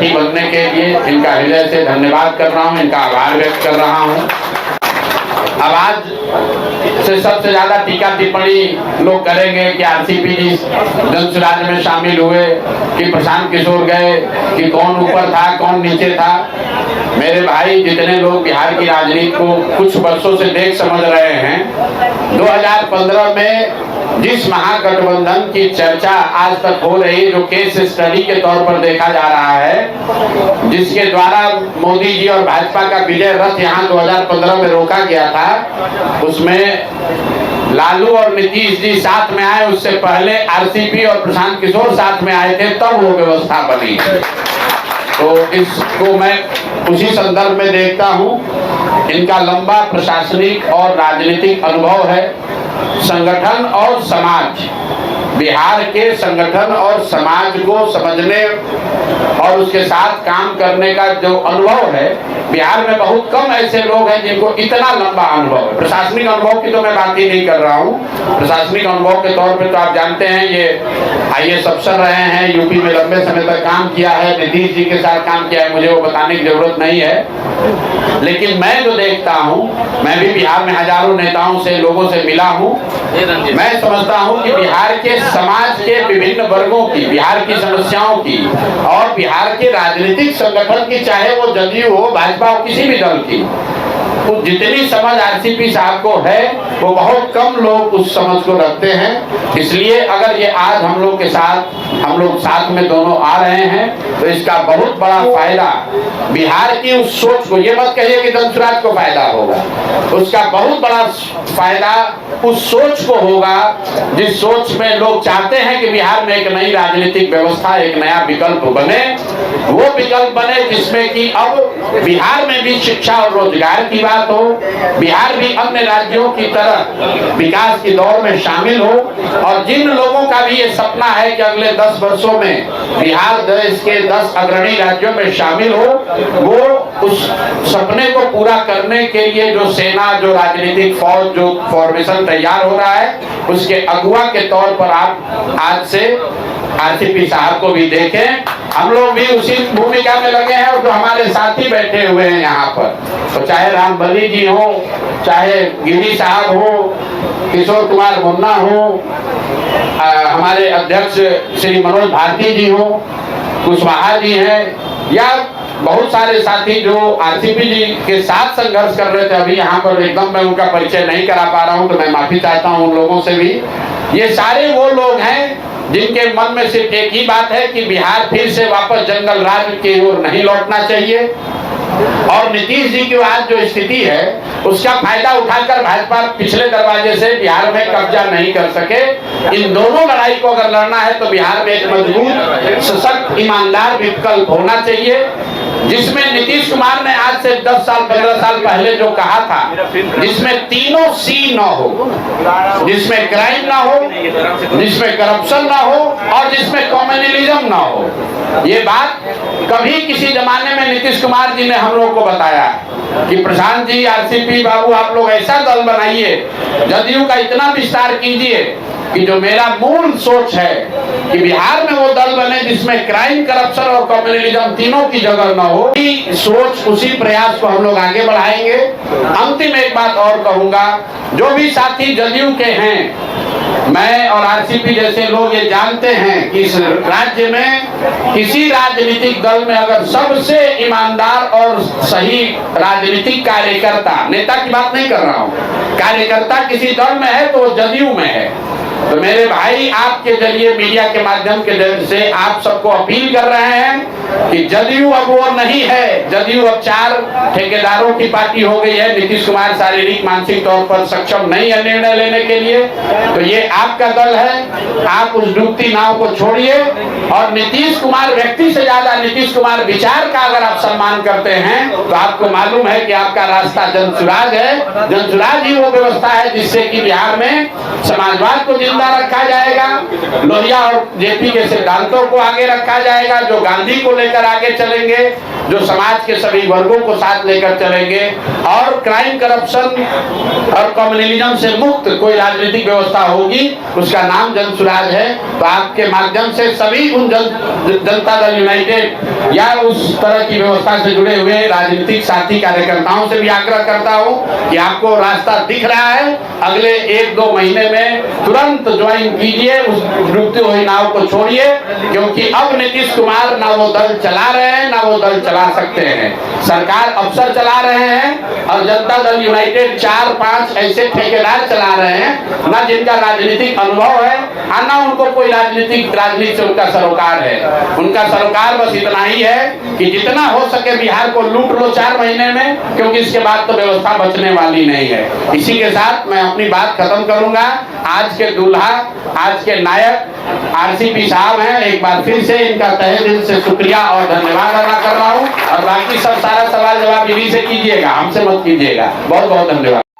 साथी बनने के लिए इनका हृदय से धन्यवाद कर रहा हूँ, इनका आभार व्यक्त कर रहा हूँ। अब आज से सबसे ज्यादा टीका टिप्पणी लोग करेंगे कि आरसीपी जी जनसुराज में शामिल हुए, कि प्रशांत किशोर गए, कि कौन ऊपर था कौन नीचे था। मेरे भाई, जितने लोग बिहार की राजनीति को कुछ वर्षों से देख समझ रहे हैं, 2015 में जिस महागठबंधन की चर्चा आज तक हो रही, जो केस स्टडी के तौर पर देखा जा रहा है, जिसके द्वारा मोदी जी और भाजपा का विजय रथ यहाँ 2015 में रोका गया था, उसमें लालू और नीतीश जी साथ में आए। उससे पहले आरसीपी और प्रशांत किशोर साथ में आए थे, तब वो व्यवस्था बनी। तो इसको मैं उसी संदर्भ में देखता हूँ। इनका लंबा प्रशासनिक और राजनीतिक अनुभव है। संगठन और समाज, बिहार के संगठन और समाज को समझने और उसके साथ काम करने का जो अनुभव है, बिहार में बहुत कम ऐसे लोग हैं जिनको इतना लंबा अनुभव है। प्रशासनिक अनुभव की तो मैं बात ही नहीं कर रहा हूँ। प्रशासनिक अनुभव के तौर पे तो आप जानते हैं, ये IAS अफसर रहे हैं, यूपी में लंबे समय तक काम किया है, नीतीश जी के साथ काम किया है, मुझे वो बताने की जरूरत नहीं है। लेकिन मैं जो देखता हूँ, मैं भी बिहार में हजारों नेताओं से, लोगों से मिला हूँ, मैं समझता हूँ कि बिहार के समाज के विभिन्न वर्गों की, बिहार की समस्याओं की और बिहार के राजनीतिक संगठन की, चाहे वो जदयू हो, भाजपा हो, किसी भी दल की, तो जितनी समझ आरसीपी साहब को है, वो बहुत कम लोग उस समझ को रखते हैं। इसलिए अगर ये आज हम लोग के साथ, हम लोग साथ में दोनों आ रहे हैं, तो इसका बहुत बड़ा फायदा बिहार की उस सोच को, ये मत कहिए कि जनसुराज को फायदा होगा, उसका बहुत बड़ा फायदा उस सोच को होगा, जिस सोच में लोग चाहते हैं कि बिहार में एक नई राजनीतिक व्यवस्था, एक नया विकल्प बने। वो विकल्प बने जिसमें कि अब बिहार में भी शिक्षा और रोजगार की बात हो, बिहार भी अन्य राज्यों की तरह विकास की दौड़ में शामिल हो, और जिन लोगों का भी ये सपना है कि अगले 10 वर्षों में बिहार देश के 10 अग्रणी राज्यों में शामिल हो, वो उस सपने को पूरा करने के लिए जो सेना, जो राजनीतिक फौज, जो फॉर्मेशन तैयार हो रहा है, उसके अगुवा के तौर पर आप आज से आरसीपी साहब को भी देखें। हम लोग भी उसी भूमिका में लगे हैं, और जो हमारे साथी बैठे हुए हैं यहाँ पर, तो चाहे रामबली जी हो, चाहे गिरी साहब हो, किशोर कुमार मुन्ना हो, हमारे अध्यक्ष श्री मनोज भारती जी हो, कुशवाहा जी हैं, या बहुत सारे साथी जो आरसीपी जी के साथ संघर्ष कर रहे थे। अभी यहाँ पर एकदम मैं उनका परिचय नहीं करा पा रहा हूँ, तो मैं माफी चाहता हूँ उन लोगों से भी। ये सारे वो लोग हैं जिनके मन में सिर्फ एक ही बात है कि बिहार फिर से वापस जंगल राज की ओर नहीं लौटना चाहिए, और नीतीश जी की आज जो स्थिति है, उसका फायदा उठाकर भाजपा पिछले दरवाजे से बिहार में कब्जा नहीं कर सके। इन दोनों लड़ाई को अगर लड़ना है तो बिहार में एक मजबूत, सशक्त, ईमानदार विकल्प होना चाहिए, जिसमें नीतीश कुमार ने आज से 10 साल 15 साल पहले जो कहा था, जिसमें तीनों C न हो, जिसमें क्राइम ना हो, जिसमें करप्शन ना हो, और जिसमें कम्युनलिज्म ना हो। ये बात कभी किसी जमाने में नीतीश कुमार जी ने हम लोग को बताया कि प्रशांत जी, आरसीपी बाबू, आप लोग ऐसा दल बनाइए, जदयू का इतना विस्तार कीजिए कि जो मेरा मूल सोच है कि बिहार में वो दल बने जिसमें क्राइम, करप्शन और कम्युनलिज्म तीनों की जगह न हो। सोच, उसी प्रयास को हम लोग आगे बढ़ाएंगे। अंतिम एक बात और कहूंगा, जो भी साथी जदयू के हैं, मैं और आरसीपी जैसे लोग ये जानते हैं कि इस राज्य में किसी राजनीतिक दल में अगर सबसे ईमानदार और सही राजनीतिक कार्यकर्ता, नेता की बात नहीं कर रहा हूँ, कार्यकर्ता किसी दल में है तो वो जदयू में है। तो मेरे भाई, आपके जरिए, मीडिया के माध्यम के जरिए से आप सबको अपील कर रहे हैं कि जदयू अब वो नहीं है। जदयू अब 4 ठेकेदारों की पार्टी हो गई है। नीतीश कुमार शारीरिक मानसिक तौर पर सक्षम नहीं है निर्णय लेने के लिए, तो ये आपका दल है। आप उस डूबती नाव को छोड़िए, और नीतीश कुमार व्यक्ति से ज्यादा नीतीश कुमार विचार का अगर आप सम्मान करते हैं, तो आपको मालूम है कि आपका रास्ता जनसुराज है। जनसुराज ही वो व्यवस्था है जिससे कि बिहार में समाजवाद को जिंदा रखा जाएगा, लोहिया और जेपी के सिद्धांतों को आगे रखा जाएगा, जो गांधी को लेकर आगे चलेंगे, जो समाज के सभी वर्गों को साथ लेकर चलेंगे, और क्राइम, करप्शन और कम्युनलिज्म से मुक्त कोई राजनीतिक व्यवस्था होगी। उसका नाम जन सुराज है। तो आपके माध्यम से सभी उन जनता दल यूनाइटेड या उस तरह की व्यवस्था से जुड़े हुए राजनीतिक साथी कार्यकर्ताओं से भी आग्रह करता हूं कि आपको रास्ता दिख रहा है, अगले 1-2 महीने में तुरंत ज्वाइन कीजिए, उस डूबती हुई नाव को छोड़िए, क्योंकि अब नीतीश कुमार ना वो दल चला रहे हैं ना वो दल चला सकते हैं। सरकार अफसर चला रहे हैं और जनता दल यूनाइटेड 4-5 ऐसे ठेकेदार चला रहे हैं ना जिनका राजनीतिक अनुभव है और ना उनको कोई राजनीति से उनका सरोकार है। उनका सरोकार बस इतना ही है कि जितना हो सके बिहार को लूट लो 4 महीने में, क्योंकि इसके बाद तो व्यवस्था बचने वाली नहीं है। इसी के साथ मैं अपनी बात खत्म करूंगा। आज के दूल्हा, आज के नायक आरसीपी साहब हैं। एक बार फिर से इनका तहे दिल से शुक्रिया और धन्यवाद अदा कर रहा हूं। और बाकी सब सारा सवाल जवाब इन्हीं से कीजिएगा, हमसे मत कीजिएगा। बहुत बहुत धन्यवाद।